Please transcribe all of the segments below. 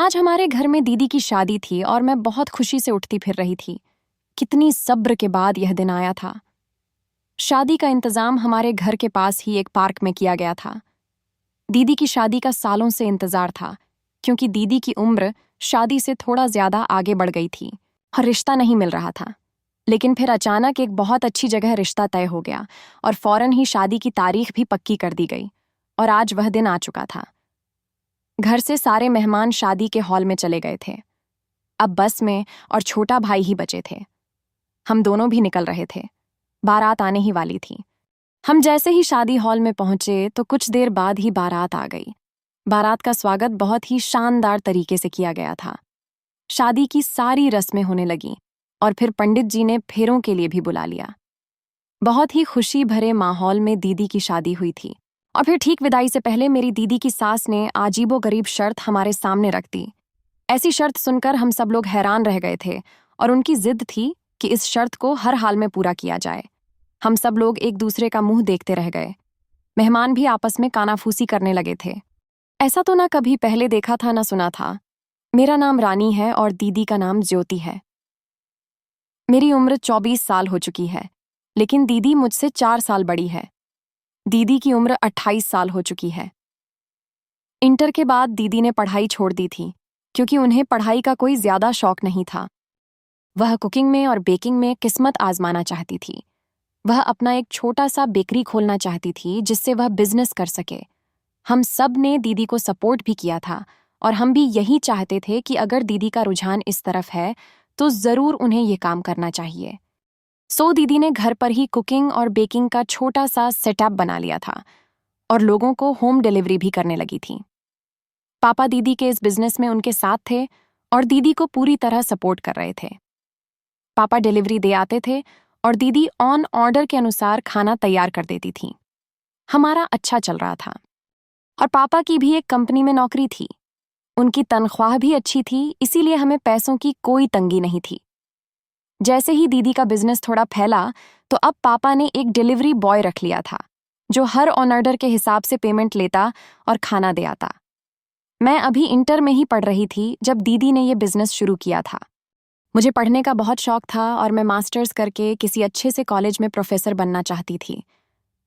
आज हमारे घर में दीदी की शादी थी और मैं बहुत खुशी से उठती फिर रही थी। कितनी सब्र के बाद यह दिन आया था। शादी का इंतजाम हमारे घर के पास ही एक पार्क में किया गया था। दीदी की शादी का सालों से इंतजार था, क्योंकि दीदी की उम्र शादी से थोड़ा ज्यादा आगे बढ़ गई थी और रिश्ता नहीं मिल रहा था। लेकिन फिर अचानक एक बहुत अच्छी जगह रिश्ता तय हो गया और फौरन ही शादी की तारीख भी पक्की कर दी गई। और आज वह दिन आ चुका था। घर से सारे मेहमान शादी के हॉल में चले गए थे। अब बस में और छोटा भाई ही बचे थे। हम दोनों भी निकल रहे थे। बारात आने ही वाली थी। हम जैसे ही शादी हॉल में पहुंचे तो कुछ देर बाद ही बारात आ गई। बारात का स्वागत बहुत ही शानदार तरीके से किया गया था। शादी की सारी रस्में होने लगीं और फिर पंडित जी ने फेरों के लिए भी बुला लिया। बहुत ही खुशी भरे माहौल में दीदी की शादी हुई थी। और फिर ठीक विदाई से पहले मेरी दीदी की सास ने अजीबोगरीब शर्त हमारे सामने रख दी। ऐसी शर्त सुनकर हम सब लोग हैरान रह गए थे और उनकी जिद थी कि इस शर्त को हर हाल में पूरा किया जाए। हम सब लोग एक दूसरे का मुंह देखते रह गए। मेहमान भी आपस में कानाफूसी करने लगे थे। ऐसा तो ना कभी पहले देखा था ना सुना था। मेरा नाम रानी है और दीदी का नाम ज्योति है। मेरी उम्र 24 साल हो चुकी है, लेकिन दीदी मुझसे 4 साल बड़ी है। दीदी की उम्र 28 साल हो चुकी है। इंटर के बाद दीदी ने पढ़ाई छोड़ दी थी, क्योंकि उन्हें पढ़ाई का कोई ज्यादा शौक नहीं था। वह कुकिंग में और बेकिंग में किस्मत आजमाना चाहती थी। वह अपना एक छोटा सा बेकरी खोलना चाहती थी, जिससे वह बिजनेस कर सके। हम सब ने दीदी को सपोर्ट भी किया था और हम भी यही चाहते थे कि अगर दीदी का रुझान इस तरफ है तो जरूर उन्हें ये काम करना चाहिए। सो दीदी ने घर पर ही कुकिंग और बेकिंग का छोटा सा सेटअप बना लिया था और लोगों को होम डिलीवरी भी करने लगी थी। पापा दीदी के इस बिजनेस में उनके साथ थे और दीदी को पूरी तरह सपोर्ट कर रहे थे। पापा डिलीवरी दे आते थे और दीदी ऑन ऑर्डर के अनुसार खाना तैयार कर देती थी। हमारा अच्छा चल रहा था और पापा की भी एक कंपनी में नौकरी थी। उनकी तनख्वाह भी अच्छी थी, इसीलिए हमें पैसों की कोई तंगी नहीं थी। जैसे ही दीदी का बिजनेस थोड़ा फैला तो अब पापा ने एक डिलीवरी बॉय रख लिया था, जो हर ऑन ऑर्डर के हिसाब से पेमेंट लेता और खाना दे आता। मैं अभी इंटर में ही पढ़ रही थी जब दीदी ने ये बिजनेस शुरू किया था। मुझे पढ़ने का बहुत शौक था और मैं मास्टर्स करके किसी अच्छे से कॉलेज में प्रोफेसर बनना चाहती थी।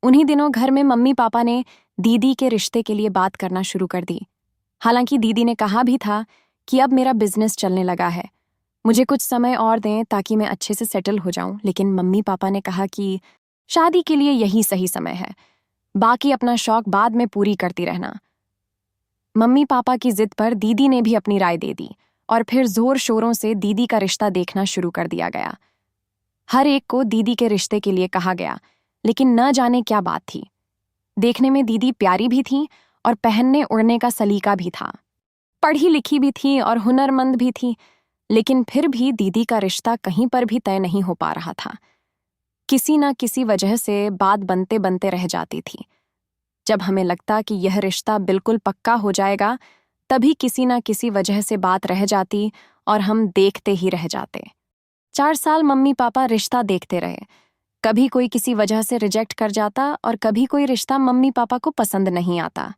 उन्हीं दिनों घर में मम्मी पापा ने दीदी के रिश्ते के लिए बात करना शुरू कर दी। हालांकि दीदी ने कहा भी था कि अब मेरा बिजनेस चलने लगा है, मुझे कुछ समय और दें ताकि मैं अच्छे से सेटल हो जाऊं। लेकिन मम्मी पापा ने कहा कि शादी के लिए यही सही समय है, बाकी अपना शौक बाद में पूरी करती रहना। मम्मी पापा की जिद पर दीदी ने भी अपनी राय दे दी और फिर जोर शोरों से दीदी का रिश्ता देखना शुरू कर दिया गया। हर एक को दीदी के रिश्ते के लिए कहा गया, लेकिन न जाने क्या बात थी। देखने में दीदी प्यारी भी थी और पहनने उड़ने का सलीका भी था। पढ़ी लिखी भी थी और हुनरमंद भी थी, लेकिन फिर भी दीदी का रिश्ता कहीं पर भी तय नहीं हो पा रहा था। किसी न किसी वजह से बात बनते बनते रह जाती थी। जब हमें लगता कि यह रिश्ता बिल्कुल पक्का हो जाएगा, तभी किसी न किसी वजह से बात रह जाती और हम देखते ही रह जाते। 4 साल मम्मी पापा रिश्ता देखते रहे। कभी कोई किसी वजह से रिजेक्ट कर जाता और कभी कोई रिश्ता मम्मी पापा को पसंद नहीं आता।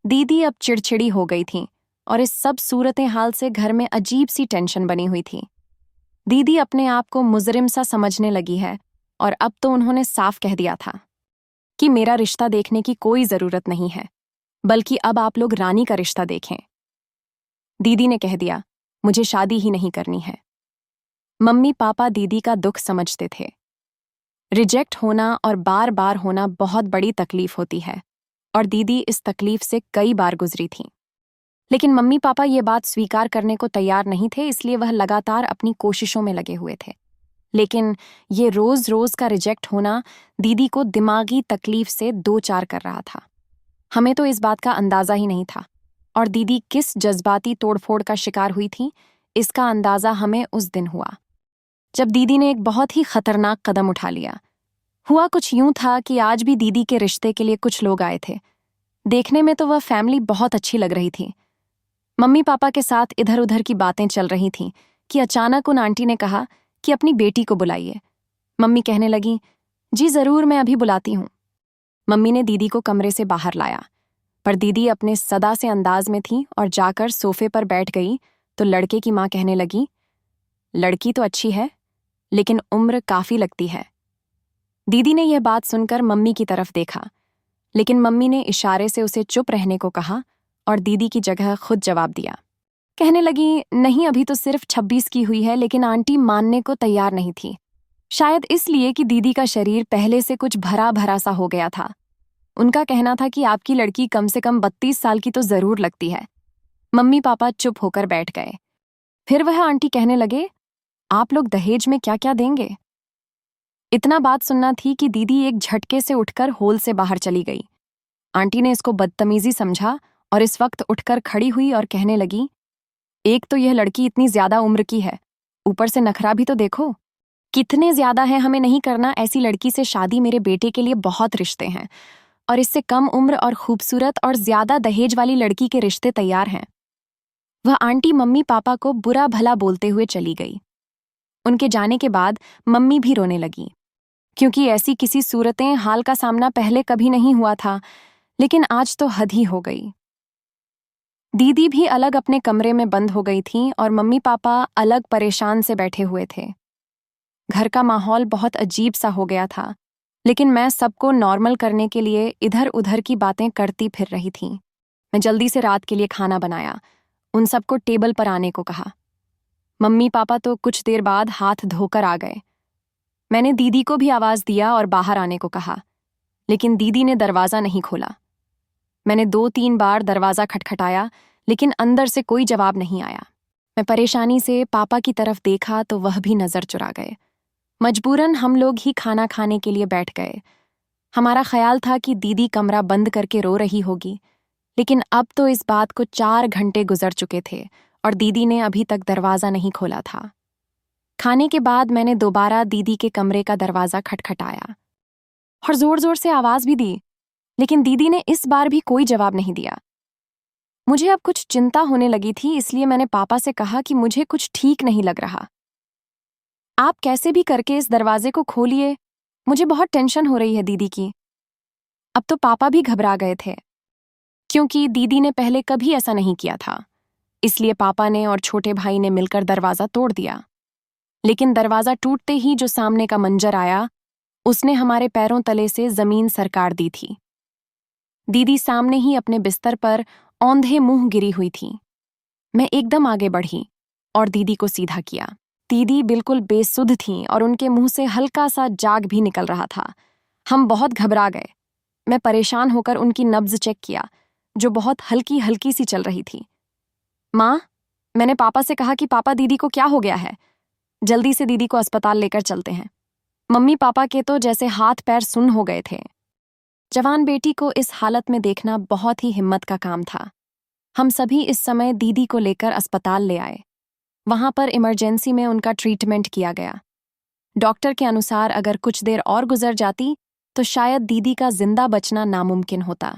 दीदी अब चिड़चिड़ी हो गई थी और इस सब सूरत हाल से घर में अजीब सी टेंशन बनी हुई थी। दीदी अपने आप को मुजरिम सा समझने लगी है और अब तो उन्होंने साफ कह दिया था कि मेरा रिश्ता देखने की कोई जरूरत नहीं है, बल्कि अब आप लोग रानी का रिश्ता देखें। दीदी ने कह दिया, मुझे शादी ही नहीं करनी है। मम्मी पापा दीदी का दुख समझते थे। रिजेक्ट होना और बार बार होना बहुत बड़ी तकलीफ होती है और दीदी इस तकलीफ से कई बार गुजरी थी। लेकिन मम्मी पापा ये बात स्वीकार करने को तैयार नहीं थे, इसलिए वह लगातार अपनी कोशिशों में लगे हुए थे। लेकिन ये रोज रोज का रिजेक्ट होना दीदी को दिमागी तकलीफ से दो चार कर रहा था। हमें तो इस बात का अंदाजा ही नहीं था और दीदी किस जज्बाती तोड़फोड़ का शिकार हुई थी, इसका अंदाजा हमें उस दिन हुआ जब दीदी ने एक बहुत ही खतरनाक कदम उठा लिया। हुआ कुछ यूं था कि आज भी दीदी के रिश्ते के लिए कुछ लोग आए थे। देखने में तो वह फैमिली बहुत अच्छी लग रही थी। मम्मी पापा के साथ इधर उधर की बातें चल रही थीं कि अचानक उन आंटी ने कहा कि अपनी बेटी को बुलाइए। मम्मी कहने लगी, जी जरूर, मैं अभी बुलाती हूँ। मम्मी ने दीदी को कमरे से बाहर लाया पर दीदी अपने सदा से अंदाज में थी और जाकर सोफे पर बैठ गई तो लड़के की माँ कहने लगी, लड़की तो अच्छी है लेकिन उम्र काफी लगती है। दीदी ने यह बात सुनकर मम्मी की तरफ देखा, लेकिन मम्मी ने इशारे से उसे चुप रहने को कहा और दीदी की जगह खुद जवाब दिया। कहने लगी, नहीं अभी तो सिर्फ 26 की हुई है। लेकिन आंटी मानने को तैयार नहीं थी, शायद इसलिए कि दीदी का शरीर पहले से कुछ भरा भरा सा हो गया था। उनका कहना था कि आपकी लड़की कम से कम 32 साल की तो जरूर लगती है। मम्मी पापा चुप होकर बैठ गए। फिर वह आंटी कहने लगे, आप लोग दहेज में क्या क्या देंगे? इतना बात सुनना थी कि दीदी एक झटके से उठकर हॉल से बाहर चली गई। आंटी ने इसको बदतमीजी समझा और इस वक्त उठकर खड़ी हुई और कहने लगी, एक तो यह लड़की इतनी ज्यादा उम्र की है, ऊपर से नखरा भी तो देखो। कितने ज्यादा है, हमें नहीं करना ऐसी लड़की से शादी। मेरे बेटे के लिए बहुत रिश्ते हैं और इससे कम उम्र और खूबसूरत और ज्यादा दहेज वाली लड़की के रिश्ते तैयार हैं। वह आंटी मम्मी पापा को बुरा भला बोलते हुए चली गई। उनके जाने के बाद मम्मी भी रोने लगी, क्योंकि ऐसी किसी सूरतें हाल का सामना पहले कभी नहीं हुआ था, लेकिन आज तो हद ही हो गई। दीदी भी अलग अपने कमरे में बंद हो गई थी और मम्मी पापा अलग परेशान से बैठे हुए थे। घर का माहौल बहुत अजीब सा हो गया था, लेकिन मैं सबको नॉर्मल करने के लिए इधर उधर की बातें करती फिर रही थी। मैं जल्दी से रात के लिए खाना बनाया, उन सबको टेबल पर आने को कहा। मम्मी पापा तो कुछ देर बाद हाथ धोकर आ गए। मैंने दीदी को भी आवाज दिया और बाहर आने को कहा, लेकिन दीदी ने दरवाजा नहीं खोला। मैंने 2-3 बार दरवाजा खटखटाया, लेकिन अंदर से कोई जवाब नहीं आया। मैं परेशानी से पापा की तरफ देखा तो वह भी नजर चुरा गए। मजबूरन हम लोग ही खाना खाने के लिए बैठ गए। हमारा ख्याल था कि दीदी कमरा बंद करके रो रही होगी, लेकिन अब तो इस बात को 4 घंटे गुजर चुके थे और दीदी ने अभी तक दरवाजा नहीं खोला था। खाने के बाद मैंने दोबारा दीदी के कमरे का दरवाजा खटखटाया और जोर जोर से आवाज भी दी, लेकिन दीदी ने इस बार भी कोई जवाब नहीं दिया। मुझे अब कुछ चिंता होने लगी थी, इसलिए मैंने पापा से कहा कि मुझे कुछ ठीक नहीं लग रहा। आप कैसे भी करके इस दरवाजे को खोलिए, मुझे बहुत टेंशन हो रही है दीदी की। अब तो पापा भी घबरा गए थे, क्योंकि दीदी ने पहले कभी ऐसा नहीं किया था। इसलिए पापा ने और छोटे भाई ने मिलकर दरवाजा तोड़ दिया। लेकिन दरवाजा टूटते ही जो सामने का मंजर आया, उसने हमारे पैरों तले से जमीन सरकार दी थी। दीदी सामने ही अपने बिस्तर पर औंधे मुंह गिरी हुई थी। मैं एकदम आगे बढ़ी और दीदी को सीधा किया। दीदी बिल्कुल बेसुध थीं और उनके मुंह से हल्का सा जाग भी निकल रहा था। हम बहुत घबरा गए। मैं परेशान होकर उनकी नब्ज चेक किया, जो बहुत हल्की हल्की सी चल रही थी। माँ, मैंने पापा से कहा कि पापा दीदी को क्या हो गया है, जल्दी से दीदी को अस्पताल लेकर चलते हैं। मम्मी पापा के तो जैसे हाथ पैर सुन्न हो गए थे। जवान बेटी को इस हालत में देखना बहुत ही हिम्मत का काम था। हम सभी इस समय दीदी को लेकर अस्पताल ले आए। वहां पर इमरजेंसी में उनका ट्रीटमेंट किया गया। डॉक्टर के अनुसार अगर कुछ देर और गुजर जाती तो शायद दीदी का जिंदा बचना नामुमकिन होता।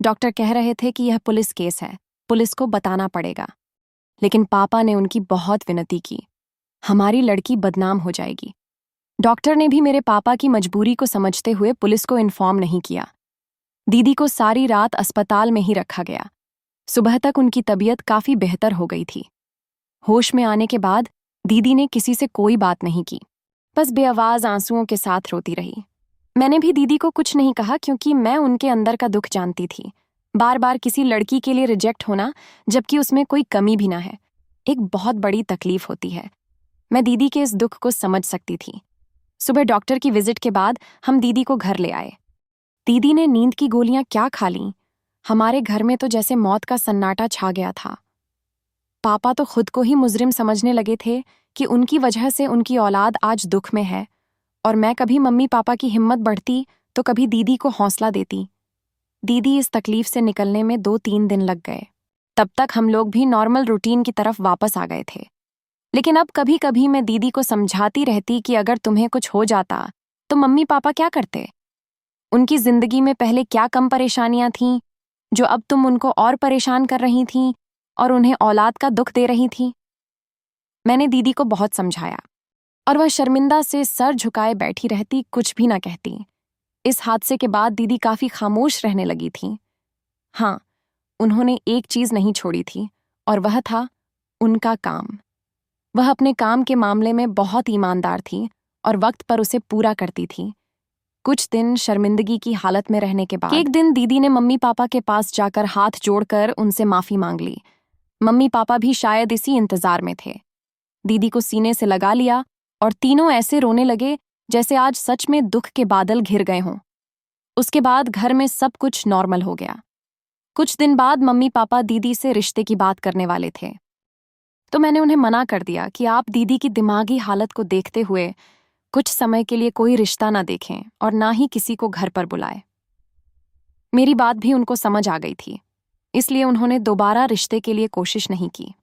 डॉक्टर कह रहे थे कि यह पुलिस केस है, पुलिस को बताना पड़ेगा। लेकिन पापा ने उनकी बहुत विनती की, हमारी लड़की बदनाम हो जाएगी। डॉक्टर ने भी मेरे पापा की मजबूरी को समझते हुए पुलिस को इन्फॉर्म नहीं किया। दीदी को सारी रात अस्पताल में ही रखा गया। सुबह तक उनकी तबीयत काफी बेहतर हो गई थी। होश में आने के बाद दीदी ने किसी से कोई बात नहीं की, बस बेआवाज आंसुओं के साथ रोती रही। मैंने भी दीदी को कुछ नहीं कहा, क्योंकि मैं उनके अंदर का दुख जानती थी। बार बार किसी लड़की के लिए रिजेक्ट होना, जबकि उसमें कोई कमी भी ना है, एक बहुत बड़ी तकलीफ होती है। मैं दीदी के इस दुख को समझ सकती थी। सुबह डॉक्टर की विजिट के बाद हम दीदी को घर ले आए। दीदी ने नींद की गोलियां क्या खा लीं। हमारे घर में तो जैसे मौत का सन्नाटा छा गया था। पापा तो खुद को ही मुजरिम समझने लगे थे कि उनकी वजह से उनकी औलाद आज दुख में है, और मैं कभी मम्मी पापा की हिम्मत बढ़ती तो कभी दीदी को हौसला देती। दीदी इस तकलीफ से निकलने में 2-3 दिन लग गए। तब तक हम लोग भी नॉर्मल रूटीन की तरफ वापस आ गए थे। लेकिन अब कभी कभी मैं दीदी को समझाती रहती कि अगर तुम्हें कुछ हो जाता तो मम्मी पापा क्या करते। उनकी जिंदगी में पहले क्या कम परेशानियां थीं जो अब तुम उनको और परेशान कर रही थीं और उन्हें औलाद का दुख दे रही थीं। मैंने दीदी को बहुत समझाया और वह शर्मिंदा से सर झुकाए बैठी रहती, कुछ भी ना कहती। इस हादसे के बाद दीदी काफी खामोश रहने लगी थी। हाँ, उन्होंने एक चीज नहीं छोड़ी थी और वह था उनका काम। वह अपने काम के मामले में बहुत ईमानदार थी और वक्त पर उसे पूरा करती थी। कुछ दिन शर्मिंदगी की हालत में रहने के बाद एक दिन दीदी ने मम्मी पापा के पास जाकर हाथ जोड़कर उनसे माफी मांग ली। मम्मी पापा भी शायद इसी इंतजार में थे। दीदी को सीने से लगा लिया और तीनों ऐसे रोने लगे जैसे आज सच में दुख के बादल घिर गए हों। उसके बाद घर में सब कुछ नॉर्मल हो गया। कुछ दिन बाद मम्मी पापा दीदी से रिश्ते की बात करने वाले थे, तो मैंने उन्हें मना कर दिया कि आप दीदी की दिमागी हालत को देखते हुए कुछ समय के लिए कोई रिश्ता ना देखें और ना ही किसी को घर पर बुलाएं। मेरी बात भी उनको समझ आ गई थी, इसलिए उन्होंने दोबारा रिश्ते के लिए कोशिश नहीं की।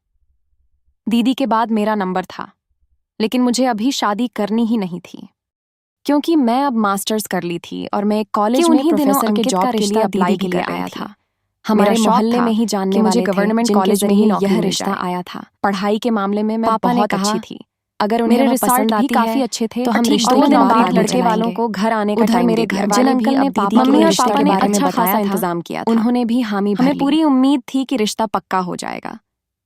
दीदी के बाद मेरा नंबर था, लेकिन मुझे अभी शादी करनी ही नहीं थी, क्योंकि मैं अब मास्टर्स कर ली थी और मैं एक कॉलेज में प्रोफेसर के जॉब के लिए अप्लाई के लिए आया था। हमारे मोहल्ले में ही जानने वाले गवर्नमेंट कॉलेज में ही यह रिश्ता आया था। पढ़ाई के मामले में मैं बहुत अच्छी थी। अगर मेरे रिजल्ट भी काफी अच्छे थे तो हम रिश्ते के बाद लड़के वालों को घर आने का टाइम मेरे घर वाले अंकल ने मम्मी और पापा ने अच्छा खासा इंतजाम किया था। उन्होंने भी हामी भरी। हमें पूरी उम्मीद थी कि रिश्ता पक्का हो जाएगा,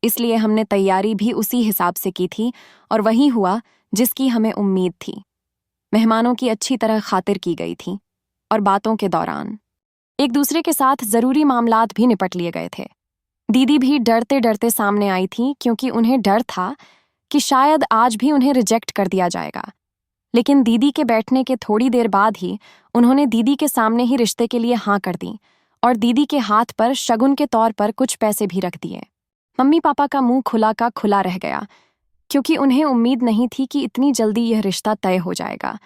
इसलिए हमने तैयारी भी उसी हिसाब से की थी और वही हुआ जिसकी हमें उम्मीद थी। मेहमानों की अच्छी तरह खातिर की गई थी और बातों के दौरान एक दूसरे के साथ जरूरी मामलात भी निपट लिए गए थे। दीदी भी डरते डरते सामने आई थी, क्योंकि उन्हें डर था कि शायद आज भी उन्हें रिजेक्ट कर दिया जाएगा। लेकिन दीदी के बैठने के थोड़ी देर बाद ही उन्होंने दीदी के सामने ही रिश्ते के लिए हाँ कर दी और दीदी के हाथ पर शगुन के तौर पर कुछ पैसे भी रख दिए। मम्मी पापा का मुंह खुला का खुला रह गया, क्योंकि उन्हें उम्मीद नहीं थी कि इतनी जल्दी यह रिश्ता तय हो जाएगा।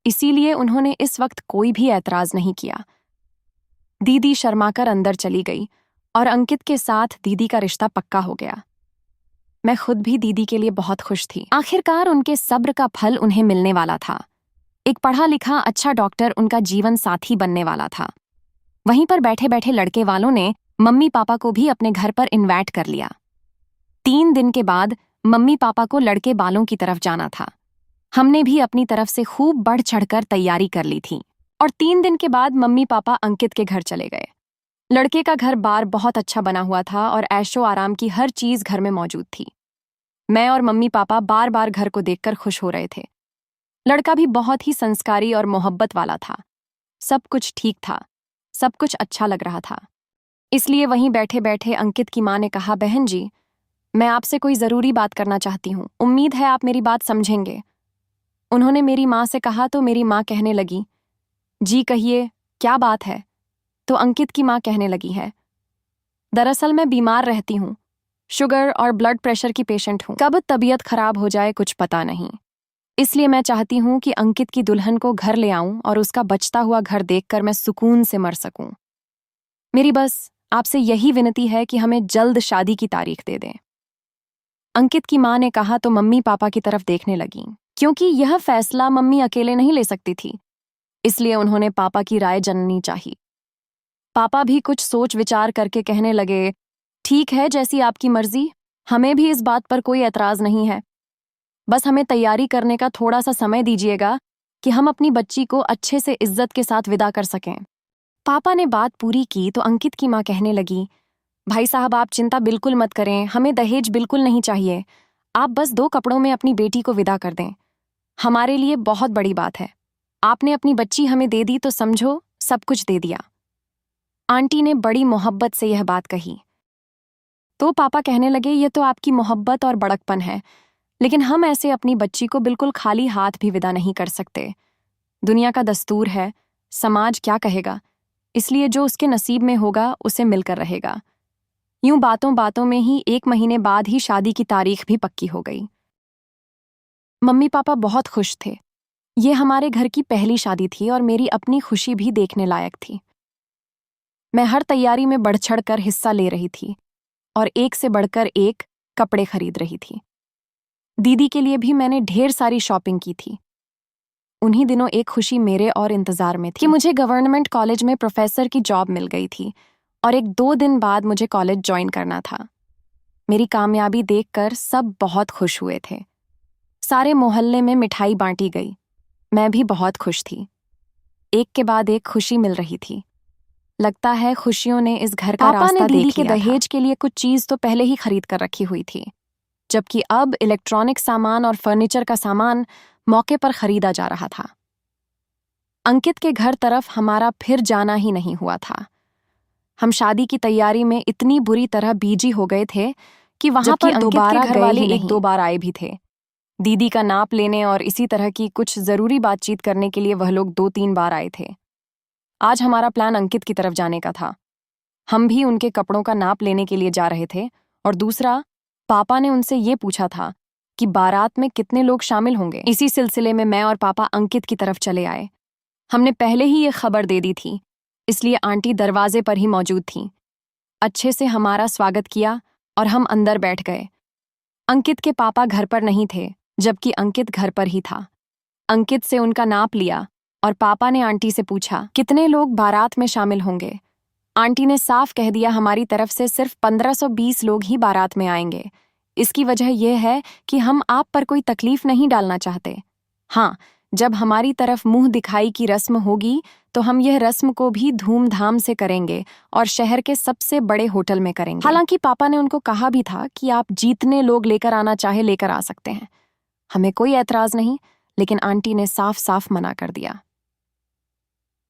इसीलिए उन्होंने इस वक्त कोई भी ऐतराज नहीं किया। दीदी शर्माकर अंदर चली गई और अंकित के साथ दीदी का रिश्ता पक्का हो गया। मैं खुद भी दीदी के लिए बहुत खुश थी। आखिरकार उनके सब्र का फल उन्हें मिलने वाला था। एक पढ़ा लिखा अच्छा डॉक्टर उनका जीवन साथी बनने वाला था। वहीं पर बैठे बैठे लड़के वालों ने मम्मी पापा को भी अपने घर पर इनवाइट कर लिया। 3 दिन के बाद मम्मी पापा को लड़के वालों की तरफ जाना था। हमने भी अपनी तरफ से खूब बढ़ चढ़कर तैयारी कर ली थी और 3 दिन के बाद मम्मी पापा अंकित के घर चले गए। लड़के का घर बार बहुत अच्छा बना हुआ था और ऐशो आराम की हर चीज घर में मौजूद थी। मैं और मम्मी पापा बार बार घर को देखकर खुश हो रहे थे। लड़का भी बहुत ही संस्कारी और मोहब्बत वाला था। सब कुछ ठीक था, सब कुछ अच्छा लग रहा था। इसलिए वहीं बैठे बैठे अंकित की माँ ने कहा, बहन जी, मैं आपसे कोई जरूरी बात करना चाहती हूँ, उम्मीद है आप मेरी बात समझेंगे। उन्होंने मेरी माँ से कहा तो मेरी माँ कहने लगी, जी कहिए, क्या बात है? तो अंकित की माँ कहने लगी है, दरअसल मैं बीमार रहती हूँ, शुगर और ब्लड प्रेशर की पेशेंट हूँ। कब तबीयत खराब हो जाए कुछ पता नहीं, इसलिए मैं चाहती हूँ कि अंकित की दुल्हन को घर ले आऊं और उसका बचता हुआ घर देखकर मैं सुकून से मर सकूं। मेरी बस आपसे यही विनती है कि हमें जल्द शादी की तारीख दे दें। अंकित की माँ ने कहा तो मम्मी पापा की तरफ देखने लगी, क्योंकि यह फैसला मम्मी अकेले नहीं ले सकती थी, इसलिए उन्होंने पापा की राय जाननी चाहिए। पापा भी कुछ सोच विचार करके कहने लगे, ठीक है, जैसी आपकी मर्जी, हमें भी इस बात पर कोई एतराज नहीं है। बस हमें तैयारी करने का थोड़ा सा समय दीजिएगा कि हम अपनी बच्ची को अच्छे से इज्जत के साथ विदा कर सकें। पापा ने बात पूरी की तो अंकित की माँ कहने लगी, भाई साहब आप चिंता बिल्कुल मत करें, हमें दहेज बिल्कुल नहीं चाहिए। आप बस 2 कपड़ों में अपनी बेटी को विदा कर दें। हमारे लिए बहुत बड़ी बात है। आपने अपनी बच्ची हमें दे दी तो समझो सब कुछ दे दिया। आंटी ने बड़ी मोहब्बत से यह बात कही तो पापा कहने लगे, ये तो आपकी मोहब्बत और बड़कपन है, लेकिन हम ऐसे अपनी बच्ची को बिल्कुल खाली हाथ भी विदा नहीं कर सकते। दुनिया का दस्तूर है, समाज क्या कहेगा, इसलिए जो उसके नसीब में होगा उसे मिलकर रहेगा। यूं बातों बातों में ही 1 महीने बाद ही शादी की तारीख भी पक्की हो गई। मम्मी पापा बहुत खुश थे। ये हमारे घर की पहली शादी थी और मेरी अपनी खुशी भी देखने लायक थी। मैं हर तैयारी में बढ़ चढ़ कर हिस्सा ले रही थी और एक से बढ़कर एक कपड़े खरीद रही थी। दीदी के लिए भी मैंने ढेर सारी शॉपिंग की थी। उन्हीं दिनों एक खुशी मेरे और इंतजार में थी कि मुझे गवर्नमेंट कॉलेज में प्रोफेसर की जॉब मिल गई थी और 1-2 दिन बाद मुझे कॉलेज ज्वाइन करना था। मेरी कामयाबी देखकर सब बहुत खुश हुए थे। सारे मोहल्ले में मिठाई बांटी गई। मैं भी बहुत खुश थी। एक के बाद एक खुशी मिल रही थी। लगता है खुशियों ने इस घर का पापा ने रास्ता दीदी देख के लिया था। दहेज के लिए कुछ चीज तो पहले ही खरीद कर रखी हुई थी, जबकि अब इलेक्ट्रॉनिक सामान और फर्नीचर का सामान मौके पर खरीदा जा रहा था। अंकित के घर तरफ हमारा फिर जाना ही नहीं हुआ था। हम शादी की तैयारी में इतनी बुरी तरह बिजी हो गए थे कि वहां पर दोबारा घर वाले एक दो बार आए भी थे। दीदी का नाप लेने और इसी तरह की कुछ जरूरी बातचीत करने के लिए वह लोग 2-3 बार आए थे। आज हमारा प्लान अंकित की तरफ जाने का था। हम भी उनके कपड़ों का नाप लेने के लिए जा रहे थे, और दूसरा, पापा ने उनसे ये पूछा था कि बारात में कितने लोग शामिल होंगे। इसी सिलसिले में मैं और पापा अंकित की तरफ चले आए। हमने पहले ही ये खबर दे दी थी, इसलिए आंटी दरवाजे पर ही मौजूद थीं। अच्छे से हमारा स्वागत किया और हम अंदर बैठ गए। अंकित के पापा घर पर नहीं थे, जबकि अंकित घर पर ही था। अंकित से उनका नाप लिया और पापा ने आंटी से पूछा कितने लोग बारात में शामिल होंगे। आंटी ने साफ कह दिया हमारी तरफ से सिर्फ 1520 लोग ही बारात में आएंगे। इसकी वजह यह है कि हम आप पर कोई तकलीफ नहीं डालना चाहते। हाँ, जब हमारी तरफ मुंह दिखाई की रस्म होगी तो हम यह रस्म को भी धूमधाम से करेंगे और शहर के सबसे बड़े होटल में करेंगे। हालांकि पापा ने उनको कहा भी था कि आप जितने लोग लेकर आना चाहे लेकर आ सकते हैं। हमें कोई ऐतराज नहीं, लेकिन आंटी ने साफ साफ मना कर दिया।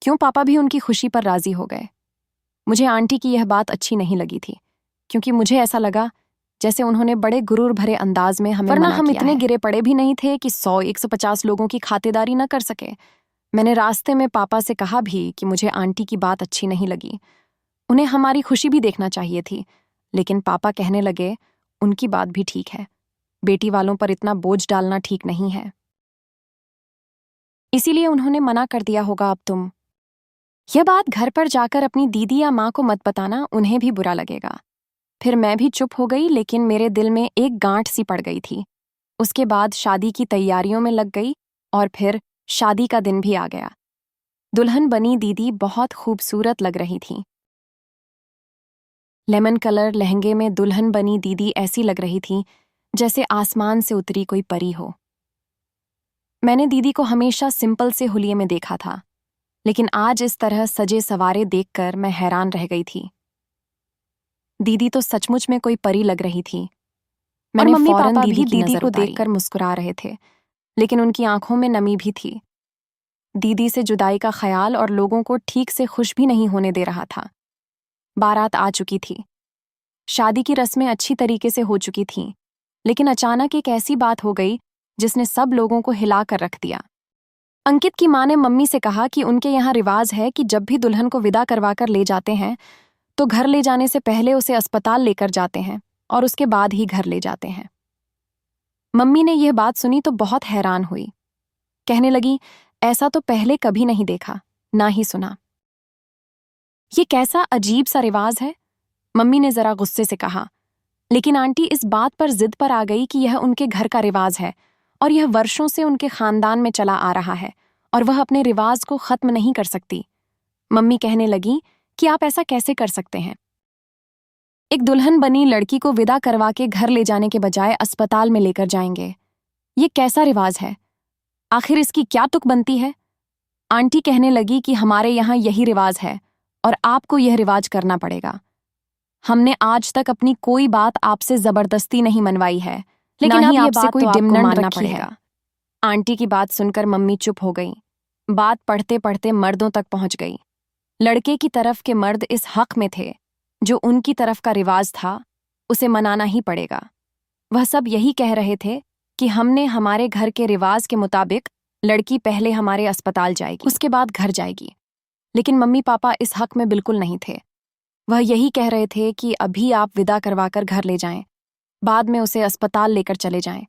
क्यों पापा भी उनकी खुशी पर राजी हो गए। मुझे आंटी की यह बात अच्छी नहीं लगी थी, क्योंकि मुझे ऐसा लगा जैसे उन्होंने बड़े गुरूर भरे अंदाज में हमें मना किया है। हम इतने गिरे पड़े भी नहीं थे कि 100-150 लोगों की खातिरदारी न कर सके। मैंने रास्ते में पापा से कहा भी कि मुझे आंटी की बात अच्छी नहीं लगी। उन्हें हमारी खुशी भी देखना चाहिए थी, लेकिन पापा कहने लगे उनकी बात भी ठीक है, बेटी वालों पर इतना बोझ डालना ठीक नहीं है। इसीलिए उन्होंने मना कर दिया होगा। अब तुम यह बात घर पर जाकर अपनी दीदी या माँ को मत बताना, उन्हें भी बुरा लगेगा। फिर मैं भी चुप हो गई, लेकिन मेरे दिल में एक गांठ सी पड़ गई थी। उसके बाद शादी की तैयारियों में लग गई और फिर शादी का दिन भी आ गया। दुल्हन बनी दीदी बहुत खूबसूरत लग रही थी। लेमन कलर लहंगे में दुल्हन बनी दीदी ऐसी लग रही थी जैसे आसमान से उतरी कोई परी हो। मैंने दीदी को हमेशा सिंपल से हुलिये में देखा था, लेकिन आज इस तरह सजे सवारे देखकर मैं हैरान रह गई थी। दीदी तो सचमुच में कोई परी लग रही थी। मैंने मम्मी फौरन पापा भी दीदी को देखकर मुस्कुरा रहे थे, लेकिन उनकी आंखों में नमी भी थी। दीदी से जुदाई का ख्याल और लोगों को ठीक से खुश भी नहीं होने दे रहा था। बारात आ चुकी थी, शादी की रस्में अच्छी तरीके से हो चुकी थीं, लेकिन अचानक एक ऐसी बात हो गई जिसने सब लोगों को हिला कर रख दिया। अंकित की माँ ने मम्मी से कहा कि उनके यहाँ रिवाज है कि जब भी दुल्हन को विदा करवाकर ले जाते हैं तो घर ले जाने से पहले उसे अस्पताल लेकर जाते हैं और उसके बाद ही घर ले जाते हैं। मम्मी ने यह बात सुनी तो बहुत हैरान हुई। कहने लगी, ऐसा तो पहले कभी नहीं देखा, ना ही सुना। ये कैसा अजीब सा रिवाज है, मम्मी ने जरा गुस्से से कहा। लेकिन आंटी इस बात पर जिद पर आ गई कि यह उनके घर का रिवाज है और यह वर्षों से उनके खानदान में चला आ रहा है और वह अपने रिवाज को खत्म नहीं कर सकती। मम्मी कहने लगी कि आप ऐसा कैसे कर सकते हैं। एक दुल्हन बनी लड़की को विदा करवा के घर ले जाने के बजाय अस्पताल में लेकर जाएंगे, ये कैसा रिवाज है? आखिर इसकी क्या तुक बनती है? आंटी कहने लगी कि हमारे यहाँ यही रिवाज है और आपको यह रिवाज करना पड़ेगा। हमने आज तक अपनी कोई बात आपसे जबरदस्ती नहीं मनवाई है, लेकिन अब ये बात कोई डिमांड रखी है। आंटी की बात सुनकर मम्मी चुप हो गई। बात पढ़ते पढ़ते मर्दों तक पहुंच गई। लड़के की तरफ के मर्द इस हक में थे, जो उनकी तरफ का रिवाज था उसे मनाना ही पड़ेगा। वह सब यही कह रहे थे कि हमने हमारे घर के रिवाज के मुताबिक लड़की पहले हमारे अस्पताल जाएगी, उसके बाद घर जाएगी। लेकिन मम्मी पापा इस हक में बिल्कुल नहीं थे। वह यही कह रहे थे कि अभी आप विदा करवाकर घर ले जाएं, बाद में उसे अस्पताल लेकर चले जाएं।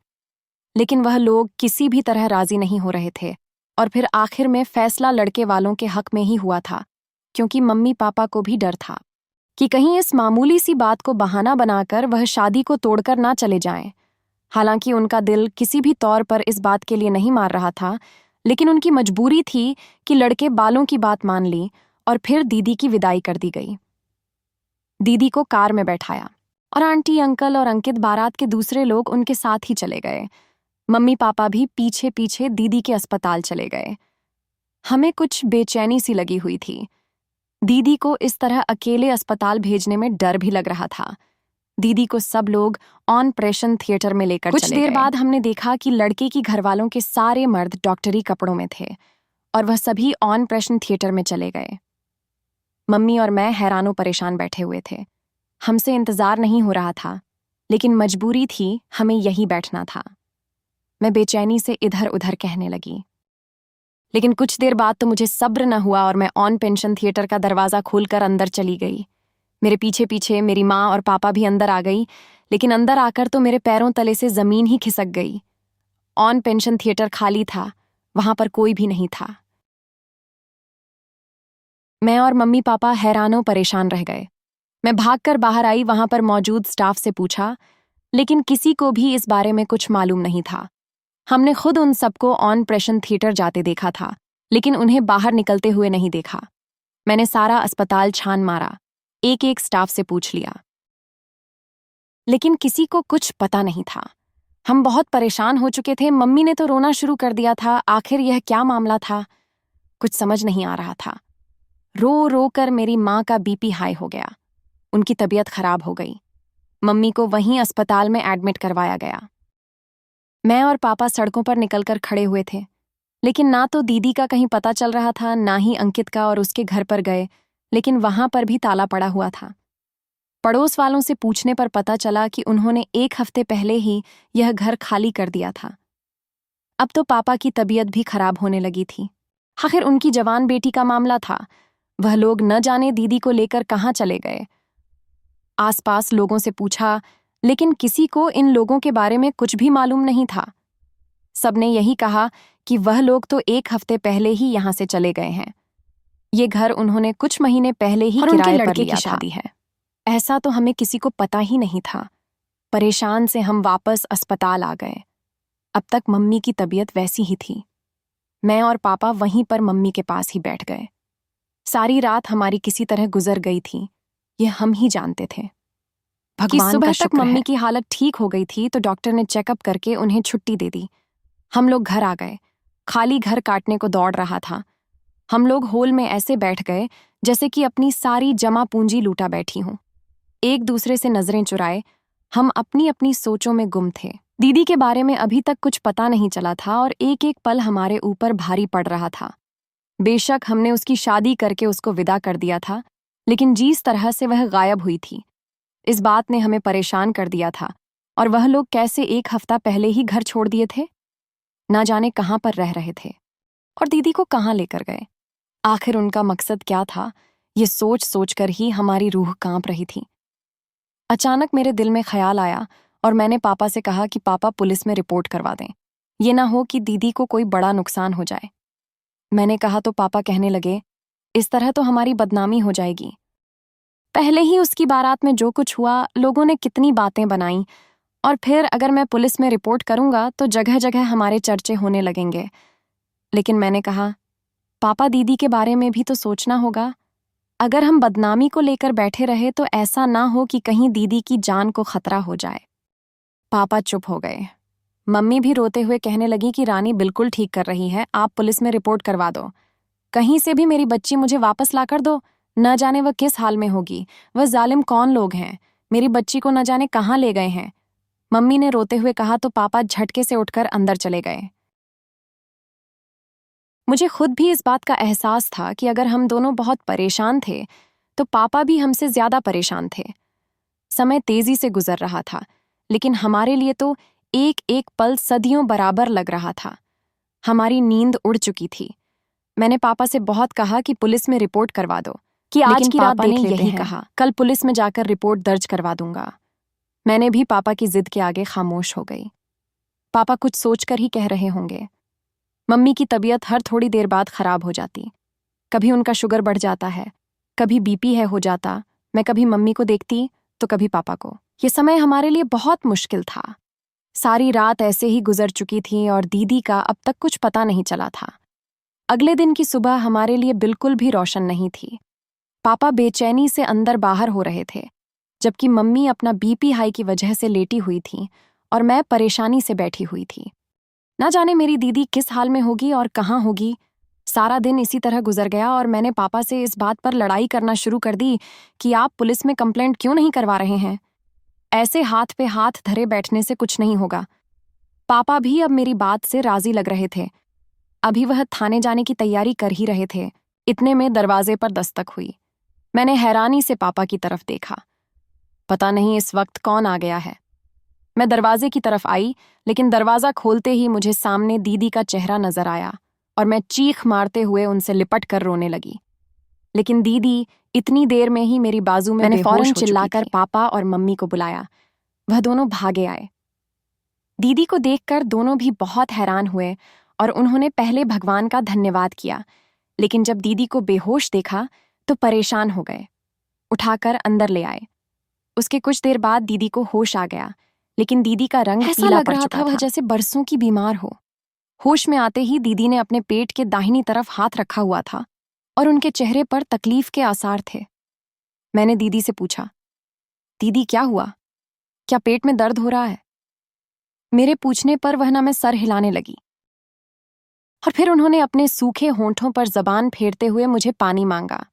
लेकिन वह लोग किसी भी तरह राजी नहीं हो रहे थे और फिर आखिर में फैसला लड़के वालों के हक में ही हुआ था, क्योंकि मम्मी पापा को भी डर था कि कहीं इस मामूली सी बात को बहाना बनाकर वह शादी को तोड़कर ना चले जाएं। हालांकि उनका दिल किसी भी तौर पर इस बात के लिए नहीं मार रहा था, लेकिन उनकी मजबूरी थी कि लड़के बालों की बात मान ली और फिर दीदी की विदाई कर दी गई। दीदी को कार में बैठाया और आंटी, अंकल और अंकित बारात के दूसरे लोग उनके साथ ही चले गए। मम्मी पापा भी पीछे पीछे दीदी के अस्पताल चले गए। हमें कुछ बेचैनी सी लगी हुई थी। दीदी को इस तरह अकेले अस्पताल भेजने में डर भी लग रहा था। दीदी को सब लोग ऑपरेशन थिएटर में लेकर चले गए। कुछ देर बाद हमने देखा कि लड़के की घरवालों के सारे मर्द डॉक्टरी कपड़ों में थे और वह सभी ऑपरेशन थिएटर में चले गए। मम्मी और मैं हैरानों परेशान बैठे हुए थे। हमसे इंतजार नहीं हो रहा था, लेकिन मजबूरी थी, हमें यहीं बैठना था। मैं बेचैनी से इधर उधर कहने लगी। लेकिन कुछ देर बाद तो मुझे सब्र न हुआ और मैं ऑपरेशन थिएटर का दरवाजा खोलकर अंदर चली गई। मेरे पीछे पीछे मेरी माँ और पापा भी अंदर आ गई, लेकिन अंदर आकर तो मेरे पैरों तले से जमीन ही खिसक गई। ऑपरेशन थिएटर खाली था, वहां पर कोई भी नहीं था। मैं और मम्मी पापा हैरानों परेशान रह गए। मैं भागकर बाहर आई, वहां पर मौजूद स्टाफ से पूछा, लेकिन किसी को भी इस बारे में कुछ मालूम नहीं था। हमने खुद उन सबको ऑपरेशन थिएटर जाते देखा था, लेकिन उन्हें बाहर निकलते हुए नहीं देखा। मैंने सारा अस्पताल छान मारा, एक एक स्टाफ से पूछ लिया, लेकिन किसी को कुछ पता नहीं था। हम बहुत परेशान हो चुके थे। मम्मी ने तो रोना शुरू कर दिया था। आखिर यह क्या मामला था, कुछ समझ नहीं आ रहा था। रो रो कर मेरी माँ का बीपी हाई हो गया, उनकी तबीयत खराब हो गई। मम्मी को वहीं अस्पताल में एडमिट करवाया गया। मैं और पापा सड़कों पर निकलकर खड़े हुए थे, लेकिन ना तो दीदी का कहीं पता चल रहा था, ना ही अंकित का, और उसके घर पर गए, लेकिन वहां पर भी ताला पड़ा हुआ था। पड़ोस वालों से पूछने पर पता चला कि उन्होंने 1 हफ्ते पहले ही यह घर खाली कर दिया था। अब तो पापा की तबीयत भी खराब होने लगी थी। आखिर उनकी जवान बेटी का मामला था, वह लोग न जाने दीदी को लेकर कहाँ चले गए। आसपास लोगों से पूछा, लेकिन किसी को इन लोगों के बारे में कुछ भी मालूम नहीं था। सबने यही कहा कि वह लोग तो 1 हफ्ते पहले ही यहां से चले गए हैं। ये घर उन्होंने कुछ महीने पहले ही किराए पर लिया था। शादी है, ऐसा तो हमें किसी को पता ही नहीं था। परेशान से हम वापस अस्पताल आ गए। अब तक मम्मी की तबीयत वैसी ही थी। मैं और पापा वहीं पर मम्मी के पास ही बैठ गए। सारी रात हमारी किसी तरह गुजर गई थी, ये हम ही जानते थे। भगवान सुबह तक मम्मी की हालत ठीक हो गई थी तो डॉक्टर ने चेकअप करके उन्हें छुट्टी दे दी। हम लोग घर आ गए। खाली घर काटने को दौड़ रहा था। हम लोग हॉल में ऐसे बैठ गए जैसे कि अपनी सारी जमा पूंजी लूटा बैठी हूं। एक दूसरे से नजरें चुराए हम अपनी अपनी सोचों में गुम थे। दीदी के बारे में अभी तक कुछ पता नहीं चला था और एक एक पल हमारे ऊपर भारी पड़ रहा था। बेशक हमने उसकी शादी करके उसको विदा कर दिया था, लेकिन जिस तरह से वह गायब हुई थी, इस बात ने हमें परेशान कर दिया था। और वह लोग कैसे 1 हफ्ता पहले ही घर छोड़ दिए थे, ना जाने कहाँ पर रह रहे थे और दीदी को कहाँ लेकर गए। आखिर उनका मकसद क्या था, ये सोच सोच कर ही हमारी रूह कांप रही थी। अचानक मेरे दिल में ख्याल आया और मैंने पापा से कहा कि पापा पुलिस में रिपोर्ट करवा दें, ये ना हो कि दीदी को कोई बड़ा नुकसान हो जाए। मैंने कहा तो पापा कहने लगे, इस तरह तो हमारी बदनामी हो जाएगी। पहले ही उसकी बारात में जो कुछ हुआ, लोगों ने कितनी बातें बनाई, और फिर अगर मैं पुलिस में रिपोर्ट करूंगा तो जगह जगह हमारे चर्चे होने लगेंगे। लेकिन मैंने कहा, पापा दीदी के बारे में भी तो सोचना होगा। अगर हम बदनामी को लेकर बैठे रहे तो ऐसा ना हो कि कहीं दीदी की जान को खतरा हो जाए। पापा चुप हो गए। मम्मी भी रोते हुए कहने लगी कि रानी बिल्कुल ठीक कर रही है, आप पुलिस में रिपोर्ट करवा दो। कहीं से भी मेरी बच्ची मुझे वापस ला कर दो। न जाने वह किस हाल में होगी, वह जालिम कौन लोग हैं, मेरी बच्ची को न जाने कहाँ ले गए हैं। मम्मी ने रोते हुए कहा तो पापा झटके से उठकर अंदर चले गए। मुझे खुद भी इस बात का एहसास था कि अगर हम दोनों बहुत परेशान थे तो पापा भी हमसे ज्यादा परेशान थे। समय तेजी से गुजर रहा था, लेकिन हमारे लिए तो एक एक पल सदियों बराबर लग रहा था। हमारी नींद उड़ चुकी थी। मैंने पापा से बहुत कहा कि पुलिस में रिपोर्ट करवा दो, कि आज की रात ने यही कहा, कल पुलिस में जाकर रिपोर्ट दर्ज करवा दूंगा। मैंने भी पापा की जिद के आगे खामोश हो गई। पापा कुछ सोचकर ही कह रहे होंगे। मम्मी की तबीयत हर थोड़ी देर बाद खराब हो जाती। कभी उनका शुगर बढ़ जाता है, कभी बीपी है हो जाता। मैं कभी मम्मी को देखती तो कभी पापा को। ये समय हमारे लिए बहुत मुश्किल था। सारी रात ऐसे ही गुजर चुकी थी और दीदी का अब तक कुछ पता नहीं चला था। अगले दिन की सुबह हमारे लिए बिल्कुल भी रोशन नहीं थी। पापा बेचैनी से अंदर बाहर हो रहे थे, जबकि मम्मी अपना बीपी हाई की वजह से लेटी हुई थी और मैं परेशानी से बैठी हुई थी। ना जाने मेरी दीदी किस हाल में होगी और कहाँ होगी, सारा दिन इसी तरह गुजर गया और मैंने पापा से इस बात पर लड़ाई करना शुरू कर दी कि आप पुलिस में कंप्लेंट क्यों नहीं करवा रहे हैं। ऐसे हाथ पे हाथ धरे बैठने से कुछ नहीं होगा। पापा भी अब मेरी बात से राजी लग रहे थे। अभी वह थाने जाने की तैयारी कर ही रहे थे। इतने में दरवाजे पर दस्तक हुई। मैंने हैरानी से पापा की तरफ देखा। पता नहीं इस वक्त कौन आ गया है। मैं दरवाजे की तरफ आई, लेकिन दरवाजा खोलते ही मुझे सामने दीदी का चेहरा नजर आया और मैं चीख मारते हुए उनसे लिपट कर रोने लगी। लेकिन दीदी इतनी देर में ही मेरी बाजू में मैंने फौरन चिल्लाकर पापा और मम्मी को बुलाया। वह दोनों भागे आए। दीदी को देखकर दोनों भी बहुत हैरान हुए और उन्होंने पहले भगवान का धन्यवाद किया, लेकिन जब दीदी को बेहोश देखा तो परेशान हो गए। उठाकर अंदर ले आए। उसके कुछ देर बाद दीदी को होश आ गया, लेकिन दीदी का रंग ऐसा पीला लग पड़ रहा चुका था वह जैसे बरसों की बीमार हो। होश में आते ही दीदी ने अपने पेट के दाहिनी तरफ हाथ रखा हुआ था और उनके चेहरे पर तकलीफ के आसार थे। मैंने दीदी से पूछा, दीदी क्या हुआ? क्या पेट में दर्द हो रहा है? मेरे पूछने पर वह ना मैं सर हिलाने लगी और फिर उन्होंने अपने सूखे होंठों पर जबान फेरते हुए मुझे पानी मांगा।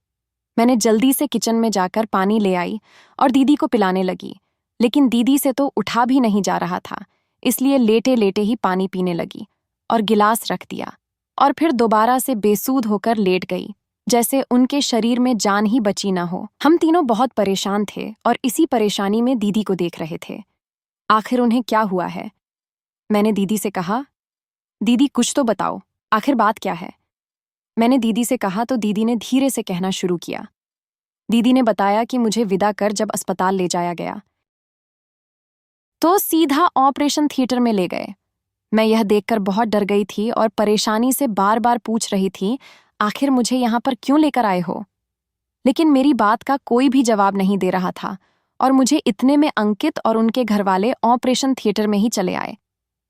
मैंने जल्दी से किचन में जाकर पानी ले आई और दीदी को पिलाने लगी, लेकिन दीदी से तो उठा भी नहीं जा रहा था, इसलिए लेटे लेटे ही पानी पीने लगी और गिलास रख दिया और फिर दोबारा से बेसूध होकर लेट गई, जैसे उनके शरीर में जान ही बची ना हो। हम तीनों बहुत परेशान थे और इसी परेशानी में दीदी को देख रहे थे। आखिर उन्हें क्या हुआ है? मैंने दीदी से कहा, दीदी कुछ तो बताओ, आखिर बात क्या है? मैंने दीदी से कहा तो दीदी ने धीरे से कहना शुरू किया। दीदी ने बताया कि मुझे विदा कर जब अस्पताल ले जाया गया तो सीधा ऑपरेशन थिएटर में ले गए। मैं यह देखकर बहुत डर गई थी और परेशानी से बार बार पूछ रही थी, आखिर मुझे यहाँ पर क्यों लेकर आए हो? लेकिन मेरी बात का कोई भी जवाब नहीं दे रहा था और मुझे इतने में अंकित और उनके घरवाले ऑपरेशन थिएटर में ही चले आए।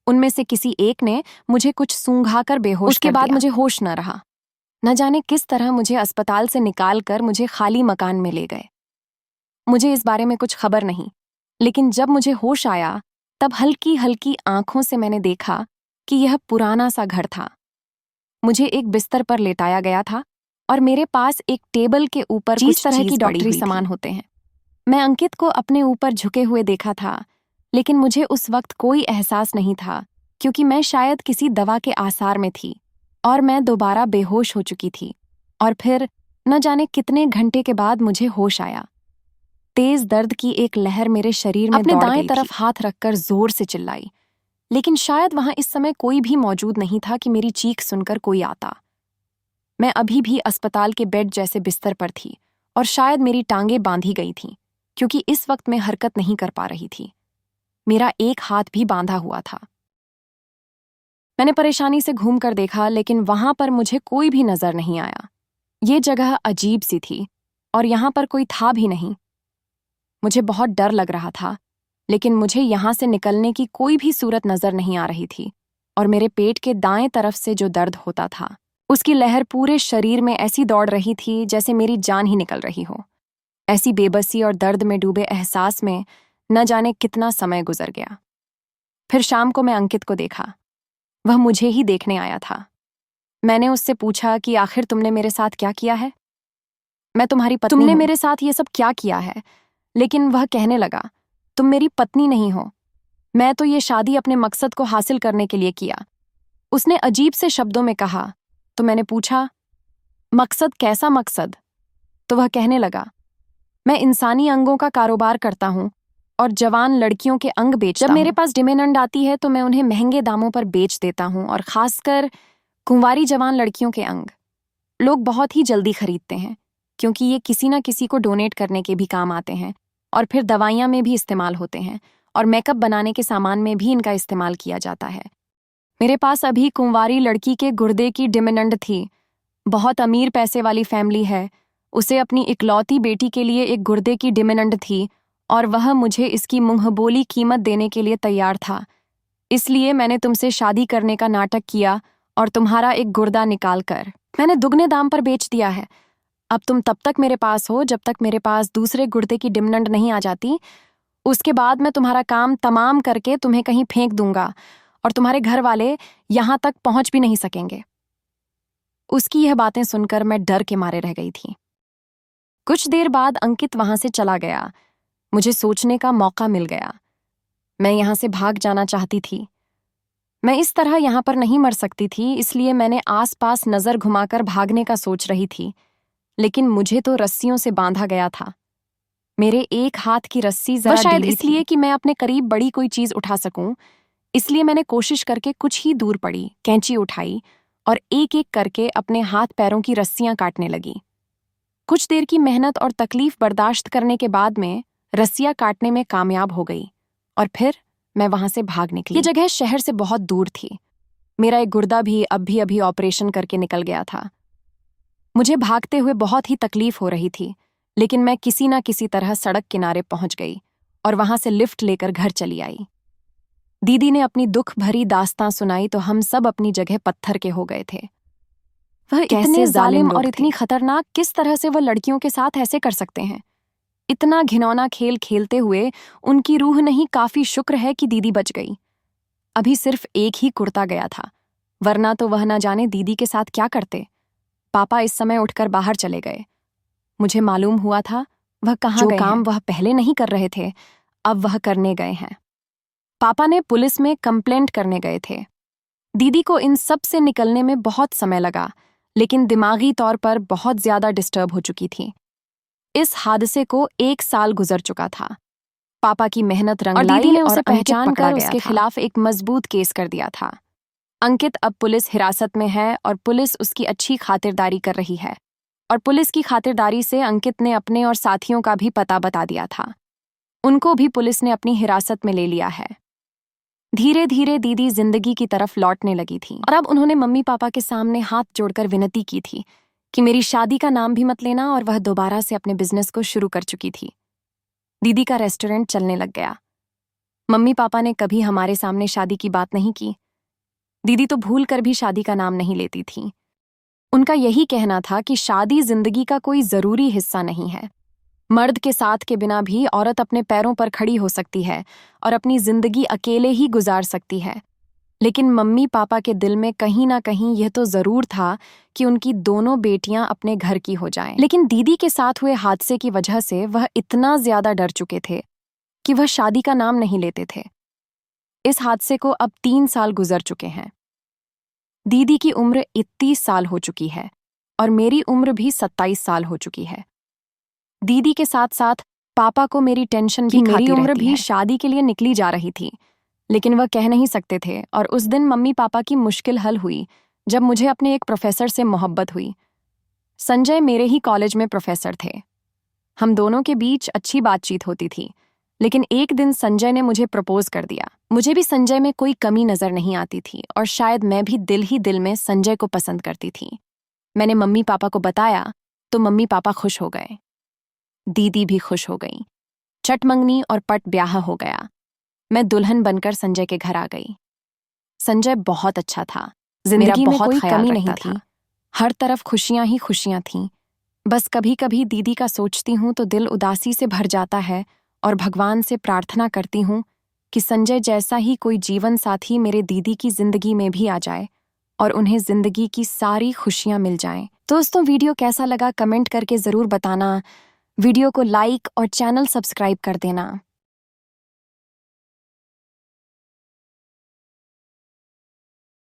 उनमें से किसी एक ने मुझे कुछ सूंघाकर बेहोश उसके कर बाद दिया। मुझे होश न रहा। न जाने किस तरह मुझे अस्पताल से निकालकर मुझे खाली मकान में ले गए। मुझे इस बारे में कुछ खबर नहीं, लेकिन जब मुझे होश आया तब हल्की हल्की आंखों से मैंने देखा कि यह पुराना सा घर था। मुझे एक बिस्तर पर लेटाया गया था और मेरे पास एक टेबल के ऊपर जिस कुछ तरह तरह की की डॉक्टरी डॉक्टरी सामान सामान होते हैं। मैं अंकित को अपने ऊपर झुके हुए देखा था, लेकिन मुझे उस वक्त कोई एहसास नहीं था, क्योंकि मैं शायद किसी दवा के आसार में थी और मैं दोबारा बेहोश हो चुकी थी। और फिर न जाने कितने घंटे के बाद मुझे होश आया। तेज दर्द की एक लहर मेरे शरीर में अपने दौड़ दाएं गई तरफ थी। हाथ रखकर जोर से चिल्लाई, लेकिन शायद वहां इस समय कोई भी मौजूद नहीं था कि मेरी चीख सुनकर कोई आता। मैं अभी भी अस्पताल के बेड जैसे बिस्तर पर थी और शायद मेरी टांगें बांधी गई थीं, क्योंकि इस वक्त मैं हरकत नहीं कर पा रही थी। मेरा एक हाथ भी बांधा हुआ था। मैंने परेशानी से घूम कर देखा, लेकिन वहां पर मुझे कोई भी नजर नहीं आया। ये जगह अजीब सी थी और यहां पर कोई था भी नहीं। मुझे बहुत डर लग रहा था, लेकिन मुझे यहां से निकलने की कोई भी सूरत नजर नहीं आ रही थी और मेरे पेट के दाएं तरफ से जो दर्द होता था उसकी लहर पूरे शरीर में ऐसी दौड़ रही थी जैसे मेरी जान ही निकल रही हो। ऐसी बेबसी और दर्द में डूबे एहसास में न जाने कितना समय गुजर गया। फिर शाम को मैं अंकित को देखा। वह मुझे ही देखने आया था। मैंने उससे पूछा कि आखिर तुमने मेरे साथ क्या किया है? मैं तुम्हारी पत्नी तुमने हूं। मेरे साथ ये सब क्या किया है? लेकिन वह कहने लगा, तुम मेरी पत्नी नहीं हो। मैं तो ये शादी अपने मकसद को हासिल करने के लिए किया। उसने अजीब से शब्दों में कहा। तो मैंने पूछा, मकसद कैसा मकसद? तो वह कहने लगा, मैं इंसानी अंगों का कारोबार करता हूं और जवान लड़कियों के अंग बेचता हूं। जब मेरे पास डिमांड आती है तो मैं उन्हें महंगे दामों पर बेच देता हूं, और खासकर कुंवारी जवान लड़कियों के अंग लोग बहुत ही जल्दी खरीदते हैं, क्योंकि ये किसी ना किसी को डोनेट करने के भी काम आते हैं और फिर दवाइयां में भी इस्तेमाल होते हैं और मेकअप बनाने के सामान में भी इनका इस्तेमाल किया जाता है। मेरे पास अभी कुंवारी लड़की के गुर्दे की डिमांड थी। बहुत अमीर पैसे वाली फैमिली है। उसे अपनी इकलौती बेटी के लिए एक गुर्दे की डिमांड थी और वह मुझे इसकी मुंहबोली कीमत देने के लिए तैयार था। इसलिए मैंने तुमसे शादी करने का नाटक किया और तुम्हारा एक गुर्दा निकालकर मैंने दुगने दाम पर बेच दिया है। अब तुम तब तक मेरे पास हो जब तक मेरे पास दूसरे गुर्दे की डिमांड नहीं आ जाती। उसके बाद मैं तुम्हारा काम तमाम करके तुम्हें कहीं फेंक दूंगा और तुम्हारे घर वाले यहां तक पहुंच भी नहीं सकेंगे। उसकी यह बातें सुनकर मैं डर के मारे रह गई थी। कुछ देर बाद अंकित वहां से चला गया। मुझे सोचने का मौका मिल गया। मैं यहां से भाग जाना चाहती थी। मैं इस तरह यहां पर नहीं मर सकती थी, इसलिए मैंने आसपास नजर घुमाकर भागने का सोच रही थी, लेकिन मुझे तो रस्सियों से बांधा गया था। मेरे एक हाथ की रस्सी जरा शायद ढीली इसलिए थी कि मैं अपने करीब बड़ी कोई चीज उठा सकूं, इसलिए मैंने कोशिश करके कुछ ही दूर पड़ी, कैंची उठाई और एक एक करके अपने हाथ पैरों की रस्सियां काटने लगी। कुछ देर की मेहनत और तकलीफ बर्दाश्त करने के बाद में रस्सियां काटने में कामयाब हो गई और फिर मैं वहां से भाग निकली। ये जगह शहर से बहुत दूर थी। मेरा एक गुर्दा भी अभी ऑपरेशन करके निकल गया था। मुझे भागते हुए बहुत ही तकलीफ हो रही थी, लेकिन मैं किसी ना किसी तरह सड़क किनारे पहुंच गई और वहां से लिफ्ट लेकर घर चली आई। दीदी ने अपनी दुख भरी दास्तां सुनाई तो हम सब अपनी जगह पत्थर के हो गए थे। वह इतने जालिम और इतनी खतरनाक, किस तरह से वह लड़कियों के साथ ऐसे कर सकते हैं? इतना घिनौना खेल खेलते हुए उनकी रूह नहीं, काफी शुक्र है कि दीदी बच गई। अभी सिर्फ एक ही कुर्ता गया था, वरना तो वह न जाने दीदी के साथ क्या करते। पापा इस समय उठकर बाहर चले गए। मुझे मालूम हुआ था वह कहाँ गए हैं। जो काम वह पहले नहीं कर रहे थे, अब वह करने गए हैं। पापा ने पुलिस में कंप्लेंट करने गए थे। दीदी को इन सब से निकलने में बहुत समय लगा, लेकिन दिमागी तौर पर बहुत ज्यादा डिस्टर्ब हो चुकी थी। इस हादसे को 1 साल गुजर चुका था। पापा की मेहनत रंग लाई और दीदी ने उसे पहचान कर उसके खिलाफ एक मजबूत केस कर दिया था। अंकित अब पुलिस हिरासत में है और पुलिस उसकी अच्छी खातिरदारी कर रही है, और पुलिस की खातिरदारी से अंकित ने अपने और साथियों का भी पता बता दिया था। उनको भी पुलिस ने अपनी हिरासत में ले लिया है। धीरे धीरे दीदी जिंदगी की तरफ लौटने लगी थी और अब उन्होंने मम्मी पापा के सामने हाथ जोड़कर विनती की थी कि मेरी शादी का नाम भी मत लेना, और वह दोबारा से अपने बिजनेस को शुरू कर चुकी थी। दीदी का रेस्टोरेंट चलने लग गया। मम्मी पापा ने कभी हमारे सामने शादी की बात नहीं की। दीदी तो भूल कर भी शादी का नाम नहीं लेती थी। उनका यही कहना था कि शादी जिंदगी का कोई जरूरी हिस्सा नहीं है। मर्द के साथ के बिना भी औरत अपने पैरों पर खड़ी हो सकती है और अपनी जिंदगी अकेले ही गुजार सकती है। लेकिन मम्मी पापा के दिल में कहीं ना कहीं यह तो जरूर था कि उनकी दोनों बेटियां अपने घर की हो जाएं। लेकिन दीदी के साथ हुए हादसे की वजह से वह इतना ज्यादा डर चुके थे कि वह शादी का नाम नहीं लेते थे। इस हादसे को अब 3 साल गुजर चुके हैं। दीदी की उम्र 31 साल हो चुकी है और मेरी उम्र भी 27 साल हो चुकी है। दीदी के साथ साथ पापा को मेरी टेंशन भी, मेरी उम्र भी शादी के लिए निकली जा रही थी, लेकिन वह कह नहीं सकते थे। और उस दिन मम्मी पापा की मुश्किल हल हुई जब मुझे अपने एक प्रोफेसर से मोहब्बत हुई। संजय मेरे ही कॉलेज में प्रोफेसर थे। हम दोनों के बीच अच्छी बातचीत होती थी, लेकिन एक दिन संजय ने मुझे प्रपोज कर दिया। मुझे भी संजय में कोई कमी नजर नहीं आती थी और शायद मैं भी दिल ही दिल में संजय को पसंद करती थी। मैंने मम्मी पापा को बताया तो मम्मी पापा खुश हो गए। दीदी भी खुश हो गई। चट मंगनी और पट ब्याह हो गया। मैं दुल्हन बनकर संजय के घर आ गई। संजय बहुत अच्छा था। जिंदगी में कोई कमी नहीं थी। हर तरफ खुशियां ही खुशियां थीं। बस कभी कभी दीदी का सोचती हूं तो दिल उदासी से भर जाता है और भगवान से प्रार्थना करती हूं कि संजय जैसा ही कोई जीवन साथी मेरे दीदी की जिंदगी में भी आ जाए और उन्हें जिंदगी की सारी खुशियां मिल जाएं। दोस्तों, वीडियो कैसा लगा कमेंट करके जरूर बताना। वीडियो को लाइक और चैनल सब्सक्राइब कर देना।